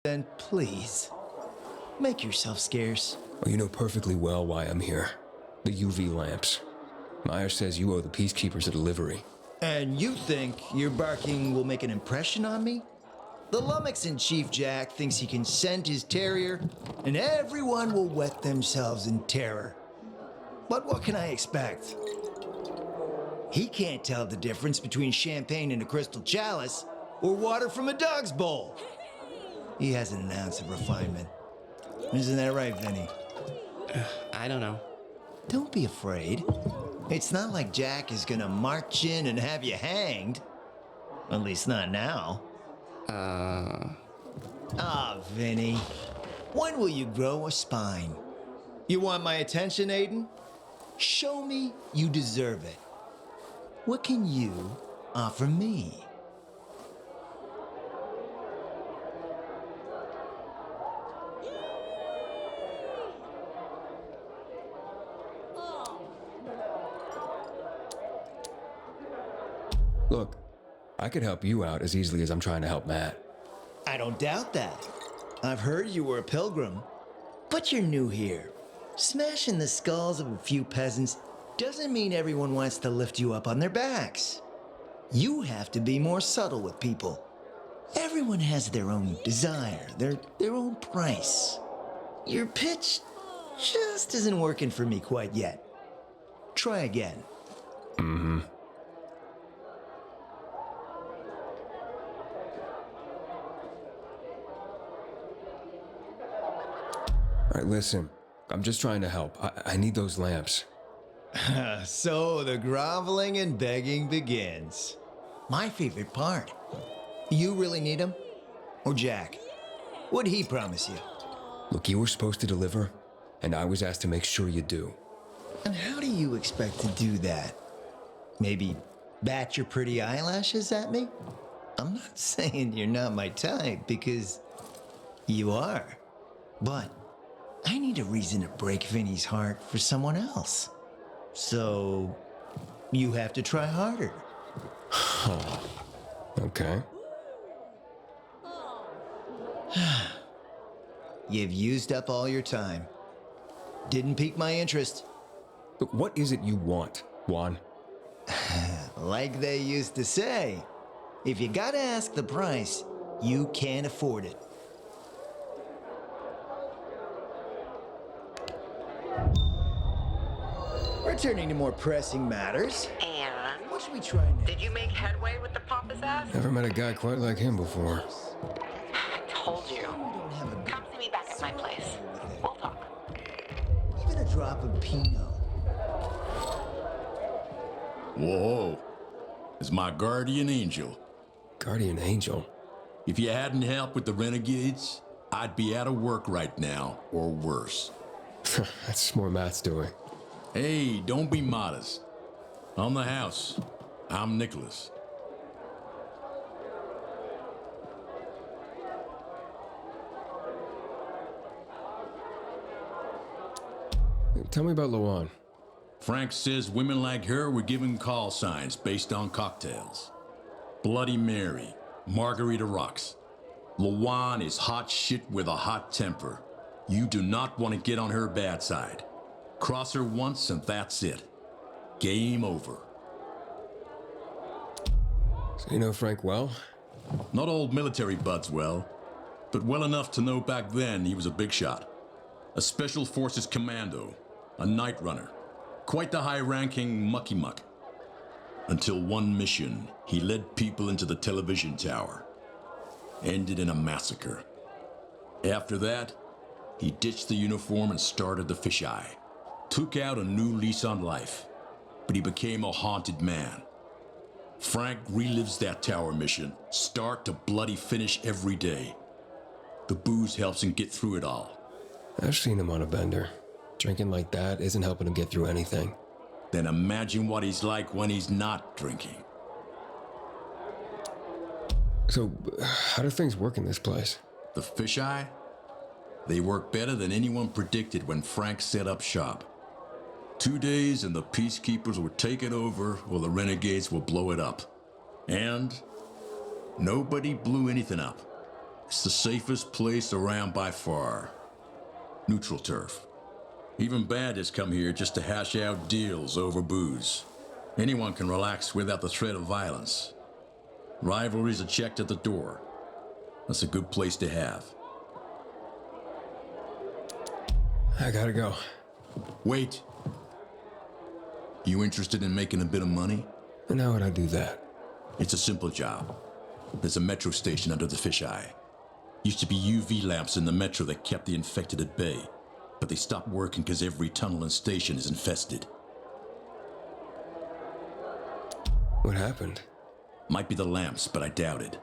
Then please, make yourself scarce. Well, you know perfectly well why I'm here. The UV lamps. Meyer says you owe the peacekeepers a delivery. And you think your barking will make an impression on me? The lummox-in-chief Jack thinks he can scent his terrier, and everyone will wet themselves in terror. But what can I expect? He can't tell the difference between champagne in a crystal chalice or water from a dog's bowl. He hasn't an ounce of refinement. Isn't that right, Vinny? I don't know. Don't be afraid. It's not like Jack is gonna march in and have you hanged. At least not now. Vinny. When will you grow a spine? You want my attention, Aiden? Show me you deserve it. What can you offer me? Look, I could help you out as easily as I'm trying to help Matt. I don't doubt that. I've heard you were a pilgrim, but you're new here. Smashing the skulls of a few peasants doesn't mean everyone wants to lift you up on their backs. You have to be more subtle with people. Everyone has their own desire, their own price. Your pitch just isn't working for me quite yet. Try again. Mm-hmm. All right, listen. I'm just trying to help. I need those lamps. So the groveling and begging begins. My favorite part. You really need him? Or Jack? What'd he promise you? Look, you were supposed to deliver, and I was asked to make sure you do. And how do you expect to do that? Maybe bat your pretty eyelashes at me? I'm not saying you're not my type, because you are. But I need a reason to break Vinny's heart for someone else. So you have to try harder. Okay. You've used up all your time. Didn't pique my interest. But what is it you want, Juan? Like they used to say, if you gotta ask the price, you can't afford it. Returning to more pressing matters. And What should we try next? did you make headway with the pompous ass? Never met a guy quite like him before. I told you. We don't have a good Come see me back at my place. We'll talk. even a drop of Pinot. Whoa. It's my guardian angel. Guardian angel? If you hadn't helped with the renegades, I'd be out of work right now, or worse. That's more Matt's doing. Hey, don't be modest. On the house, I'm Nicholas. Tell me about Luan. Frank says women like her were given call signs based on cocktails. Bloody Mary, Margarita Rocks. Luan is hot shit with a hot temper. You do not want to get on her bad side. Cross her once and that's it. Game over. So you know Frank well? Not old military buds well, but well enough to know back then he was a big shot. A Special Forces commando, a night runner. Quite the high-ranking mucky-muck. Until one mission, he led people into the television tower. Ended in a massacre. After that, he ditched the uniform and started the fisheye. Took out a new lease on life, but he became a haunted man. Frank relives that tower mission, start to bloody finish every day. The booze helps him get through it all. I've seen him on a bender. Drinking like that isn't helping him get through anything. Then imagine what he's like when he's not drinking. So, how do things work in this place? The fisheye? They work better than anyone predicted when Frank set up shop. 2 days and the peacekeepers will take it over or the renegades will blow it up. And nobody blew anything up. It's the safest place around by far. Neutral turf. Even bandits come here just to hash out deals over booze. Anyone can relax without the threat of violence. Rivalries are checked at the door. That's a good place to have. I gotta go. Wait. You interested in making a bit of money? And how would I do that? It's a simple job. There's a metro station under the fisheye. Used to be UV lamps in the metro that kept the infected at bay, but they stopped working because every tunnel and station is infested. What happened? Might be the lamps, but I doubt it.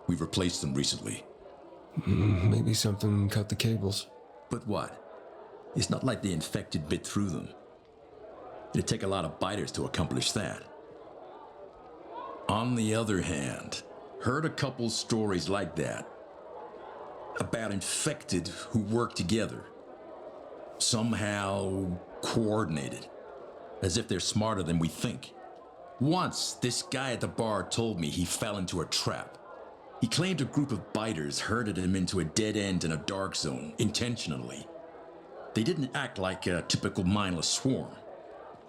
We've replaced them recently. Maybe something cut the cables. But what? It's not like the infected bit through them. It'd take a lot of biters to accomplish that. On the other hand, heard a couple stories like that. About infected who work together. Somehow coordinated. As if they're smarter than we think. Once, this guy at the bar told me he fell into a trap. He claimed a group of biters herded him into a dead end in a dark zone, intentionally. They didn't act like a typical mindless swarm.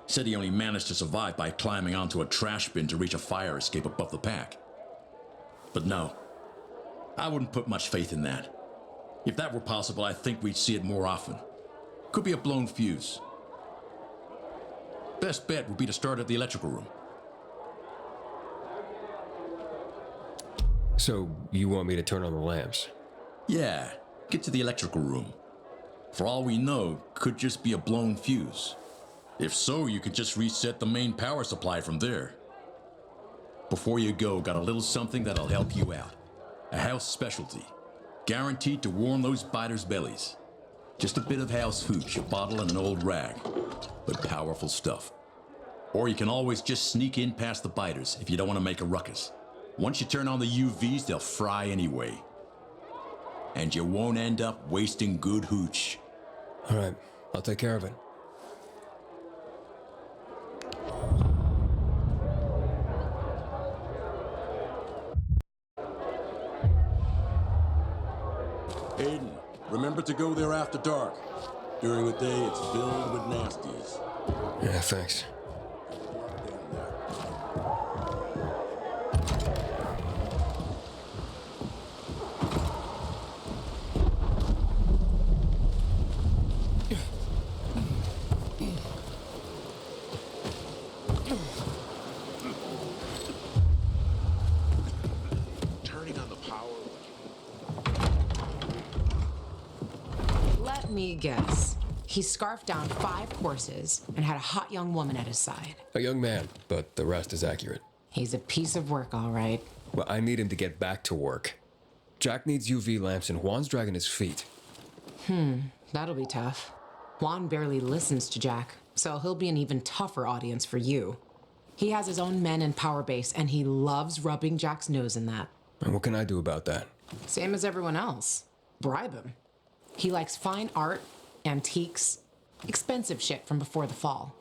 Said he only managed to survive by climbing onto a trash bin to reach a fire escape above the pack. But no, I wouldn't put much faith in that. If that were possible, I think we'd see it more often. Could be a blown fuse. Best bet would be to start at the electrical room. So, you want me to turn on the lamps? Yeah, get to the electrical room. For all we know, could just be a blown fuse. If so, you could just reset the main power supply from there. Before you go, got a little something that'll help you out. A house specialty. Guaranteed to warm those biters' bellies. Just a bit of house hooch, a bottle and an old rag. But powerful stuff. Or you can always just sneak in past the biters if you don't want to make a ruckus. Once you turn on the UVs, they'll fry anyway. And you won't end up wasting good hooch. All right, I'll take care of it. Aiden, remember to go there after dark. During the day, it's filled with nasties. Yeah, thanks. Turning on the power. Let me guess. He scarfed down 5 horses and had a hot young woman at his side. A young man, but the rest is accurate. He's a piece of work, all right. Well, I need him to get back to work. Jack needs UV lamps and Juan's dragging his feet. That'll be tough. Juan barely listens to Jack, so he'll be an even tougher audience for you. He has his own men and power base, and he loves rubbing Jack's nose in that. And what can I do about that? Same as everyone else. Bribe him. He likes fine art, antiques, expensive shit from before the fall.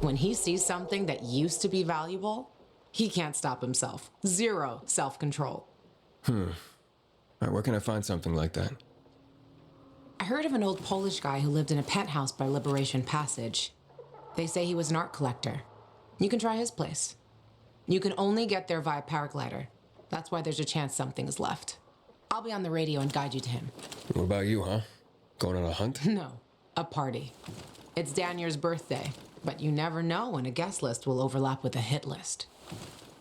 When he sees something that used to be valuable, he can't stop himself. 0 self-control. All right, where can I find something like that? I heard of an old Polish guy who lived in a penthouse by Liberation Passage. They say he was an art collector. You can try his place. You can only get there via paraglider. That's why there's a chance something is left. I'll be on the radio and guide you to him. What about you, huh? Going on a hunt? No, a party. It's Danier's birthday, but you never know when a guest list will overlap with a hit list.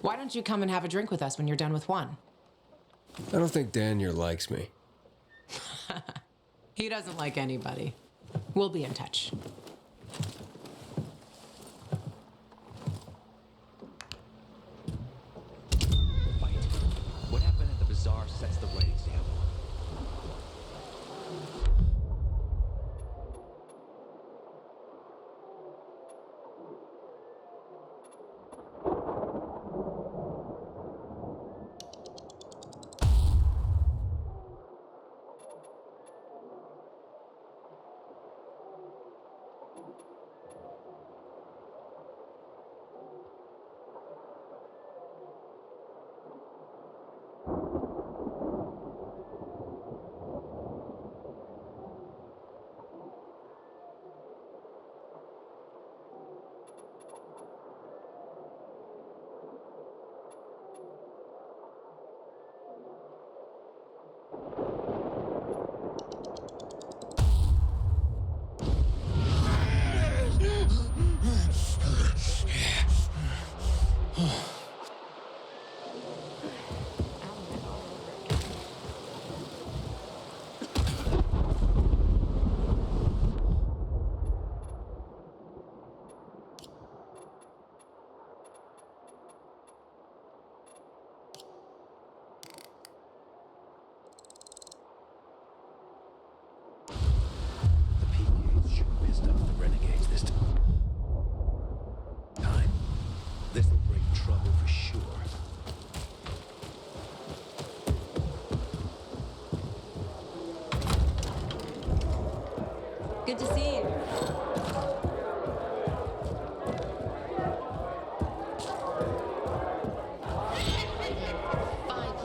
Why don't you come and have a drink with us when you're done with one? I don't think Daniel likes me. He doesn't like anybody. We'll be in touch. What happened at the bazaar sets the right example.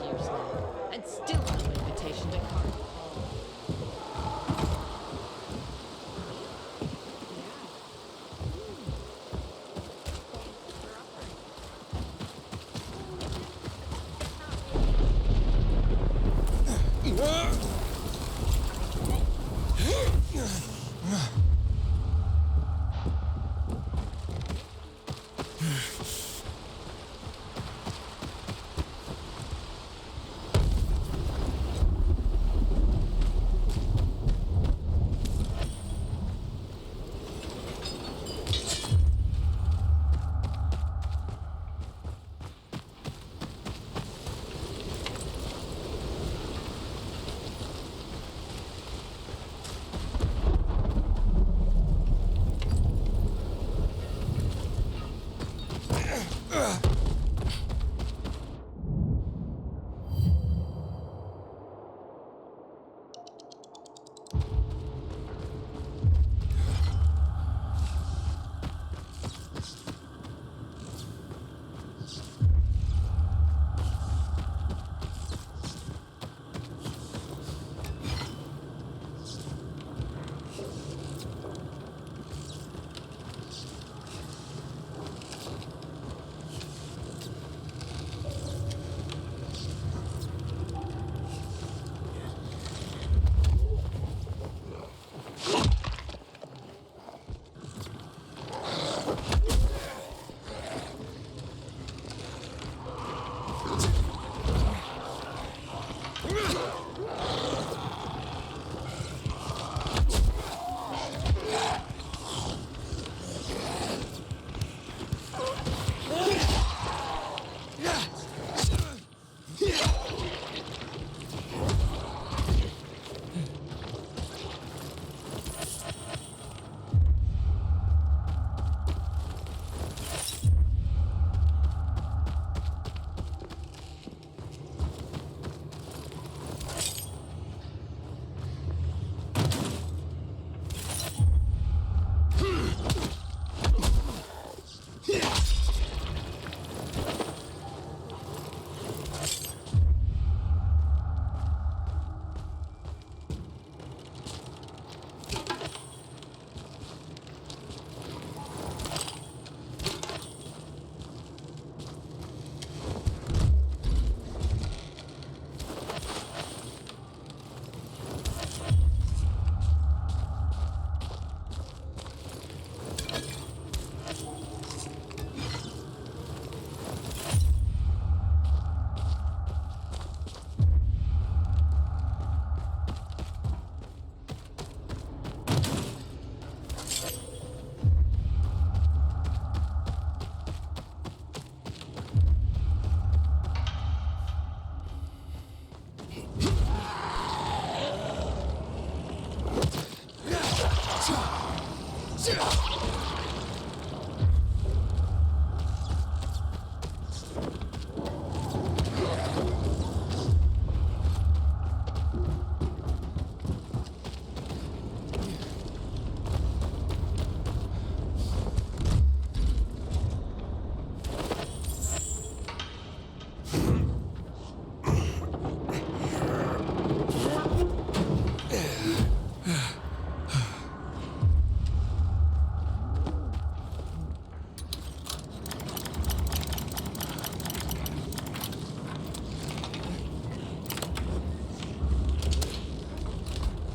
Years now, and still no invitation to come.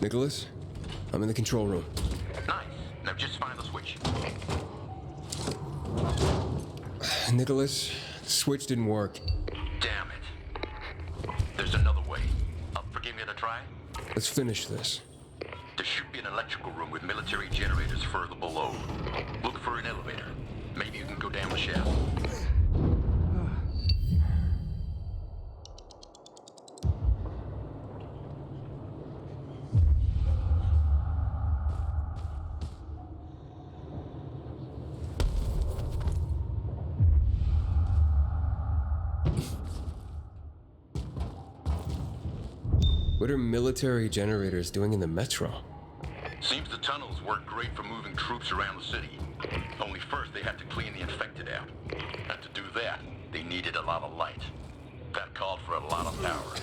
Nicholas, I'm in the control room. Nice. Now just find the switch. Nicholas, the switch didn't work. Damn it. There's another way. Forgive me to try? Let's finish this. There should be an electrical room with military generators further below. Look for an elevator. Maybe you can go down the shaft. What are military generators doing in the metro? Seems the tunnel's work great for moving troops around the city. Only first they had to clean the infected out. And to do that, they needed a lot of light. That called for a lot of power.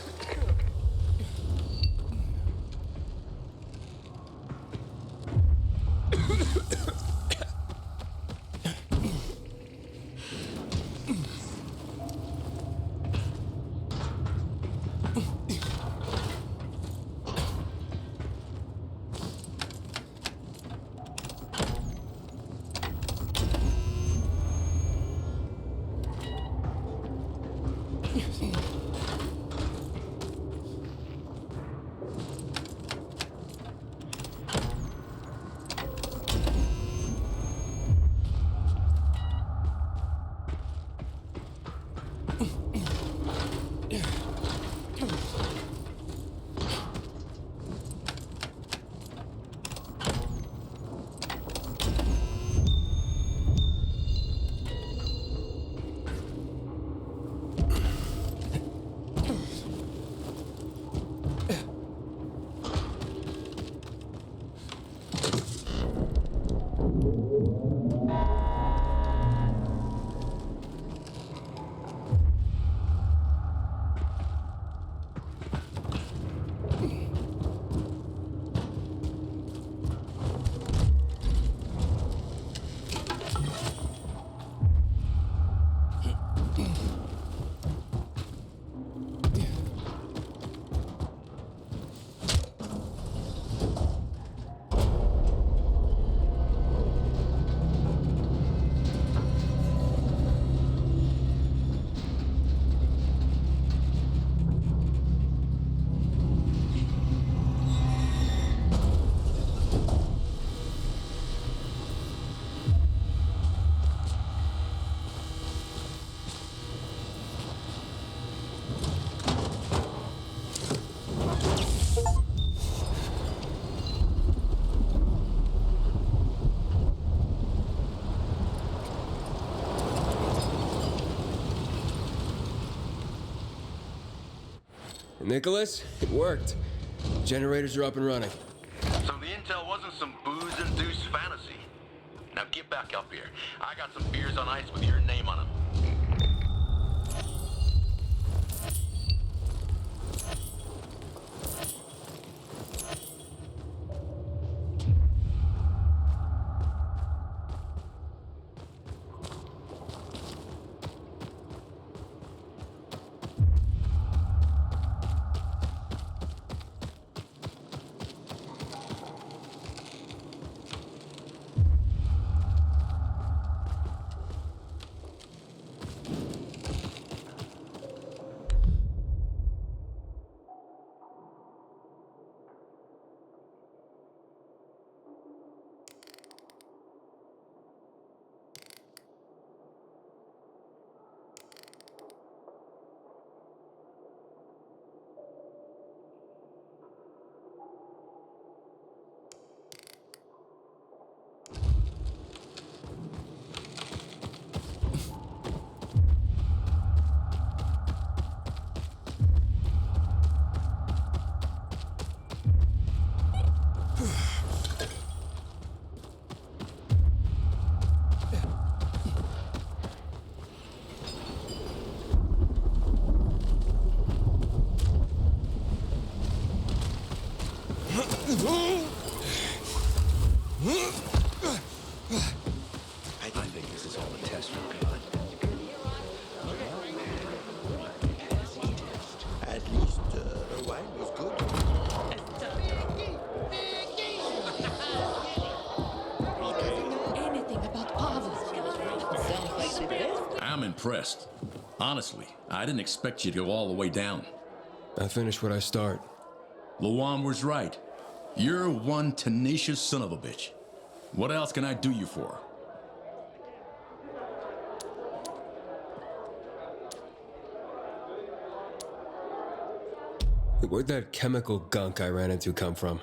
Nicholas, it worked. Generators are up and running. So the intel wasn't some booze-induced fantasy. Now get back up here. I got some beers on ice with your name on them. I think this is all a test for pilot. At least the wine was good. Anything about Pavel? I'm impressed. Honestly, I didn't expect you to go all the way down. I finish what I start. Luan was right. You're one tenacious son of a bitch. What else can I do you for? Where'd that chemical gunk I ran into come from?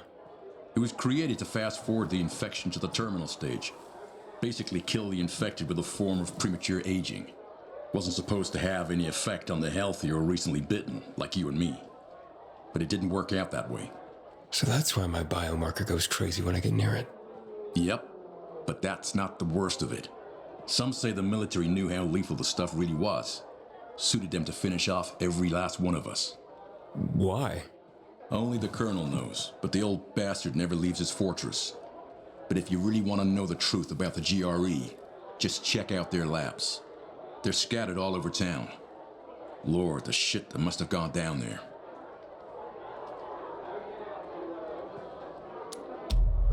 It was created to fast forward the infection to the terminal stage. Basically kill the infected with a form of premature aging. Wasn't supposed to have any effect on the healthy or recently bitten, like you and me. But it didn't work out that way. So that's why my biomarker goes crazy when I get near it. Yep, but that's not the worst of it. Some say the military knew how lethal the stuff really was. Suited them to finish off every last one of us. Why? Only the colonel knows, but the old bastard never leaves his fortress. But if you really want to know the truth about the GRE, just check out their labs. They're scattered all over town. Lord, the shit that must have gone down there.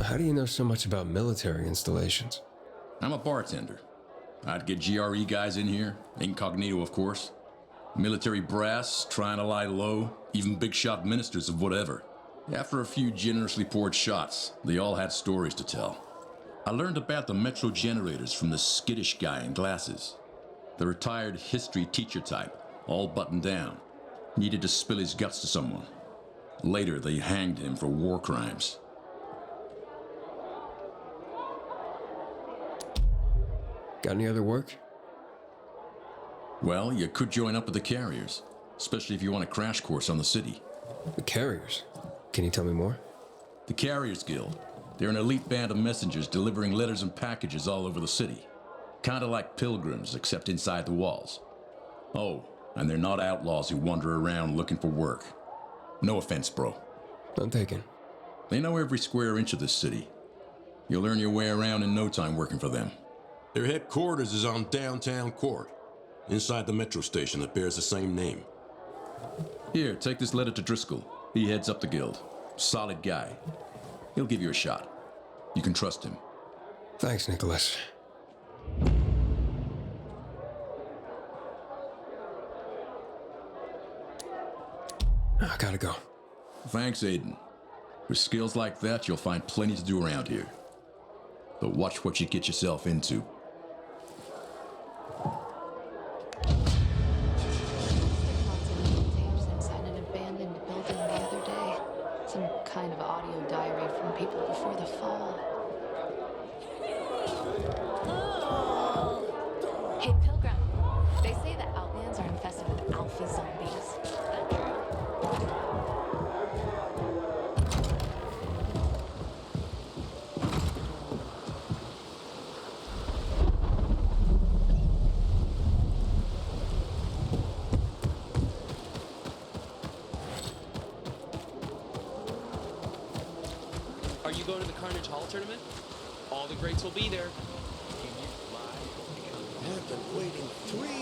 How do you know so much about military installations? I'm a bartender. I'd get GRE guys in here, incognito of course. Military brass, trying to lie low, even big shot ministers of whatever. After a few generously poured shots, they all had stories to tell. I learned about the metro generators from the skittish guy in glasses. The retired history teacher type, all buttoned down. Needed to spill his guts to someone. Later, they hanged him for war crimes. Got any other work? Well, you could join up with the carriers, especially if you want a crash course on the city. The carriers? Can you tell me more? The Carriers Guild. They're an elite band of messengers delivering letters and packages all over the city. Kinda like pilgrims, except inside the walls. Oh, and they're not outlaws who wander around looking for work. No offense, bro. I'm taken. They know every square inch of this city. You'll earn your way around in no time working for them. Their headquarters is on Downtown Court, inside the metro station that bears the same name. Here, take this letter to Driscoll. He heads up the guild. Solid guy. He'll give you a shot. You can trust him. Thanks, Nicholas. I gotta go. Thanks, Aiden. With skills like that, you'll find plenty to do around here. But watch what you get yourself into. Tapes inside an abandoned building the other day. Some kind of audio diary from people before the fall. Hey, Pilgrim. They say that Outlands are infested with alpha zombies. Is that true? Are you going to the Carnage Hall tournament? All the greats will be there. I've been waiting 3